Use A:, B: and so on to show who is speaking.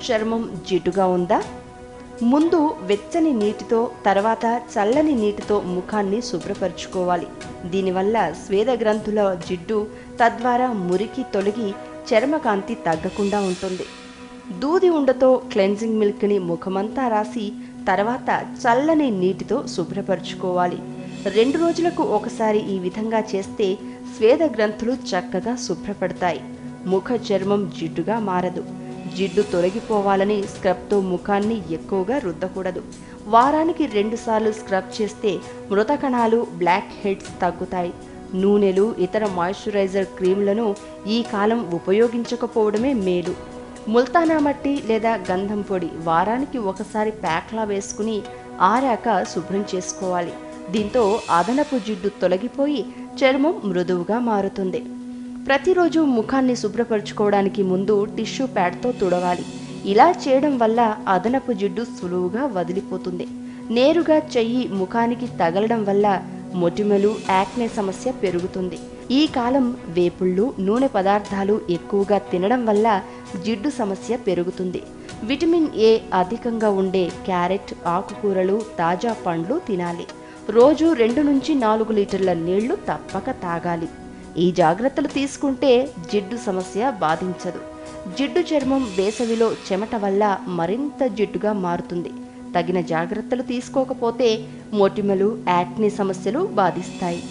A: చర్మం జిడ్డుగా ఉందా? ముందు వెచ్చని నీటితో తర్వాత చల్లని నీటితో ముఖాన్ని శుభ్రపరచుకోవాలి. దీనివల్ల స్వేద గ్రంథుల జిడ్డు తద్వారా మురికి తొలగి చర్మకాంతి తగ్గకుండా ఉంటుంది. దూది ఉండతో క్లెన్జింగ్ మిల్క్ని ముఖమంతా రాసి తర్వాత చల్లని నీటితో శుభ్రపరచుకోవాలి. 2 రోజులకు ఒకసారి ఈ విధంగా చేస్తే స్వేద గ్రంథులు చక్కగా శుభ్రపడతాయి. ముఖ చర్మం జిడ్డుగా మారదు. జిడ్డు తొలగిపోవాలని స్క్రబ్తో ముఖాన్ని ఎక్కువగా రుద్దకూడదు. వారానికి 2 సార్లు స్క్రబ్ చేస్తే మృత కణాలు, బ్లాక్ హెడ్స్ తగ్గుతాయి. నూనెలు, ఇతర మాయిశ్చరైజర్ క్రీములను ఈ కాలం ఉపయోగించకపోవడమే మేలు. ముల్తానా మట్టి లేదా గంధం పొడి వారానికి ఒకసారి ప్యాక్లా వేసుకుని ఆరాక శుభ్రం చేసుకోవాలి. దీంతో అదనపు జిడ్డు తొలగిపోయి చర్మం మృదువుగా మారుతుంది. ప్రతిరోజు ముఖాన్ని శుభ్రపరచుకోవడానికి ముందు టిష్యూ ప్యాడ్తో తుడవాలి. ఇలా చేయడం వల్ల అదనపు జిడ్డు సులువుగా వదిలిపోతుంది. నేరుగా చెయ్యి ముఖానికి తగలడం వల్ల మొటిమలు, యాక్నే సమస్య పెరుగుతుంది. ఈ కాలం వేపుళ్ళు, నూనె పదార్థాలు ఎక్కువగా తినడం వల్ల జిడ్డు సమస్య పెరుగుతుంది. విటమిన్ ఏ అధికంగా ఉండే క్యారెట్, ఆకుకూరలు, తాజా పండ్లు తినాలి. రోజు 2 నుంచి 4 లీటర్ల నీళ్లు తప్పక తాగాలి. ఈ జాగ్రత్తలు తీసుకుంటే జిడ్డు సమస్య బాధించదు. జిడ్డు చర్మం వేసవిలో చెమట వల్ల మరింత జిడ్డుగా మారుతుంది. తగిన జాగ్రత్తలు తీసుకోకపోతే మొటిమలు, యాక్నే సమస్యలు బాధిస్తాయి.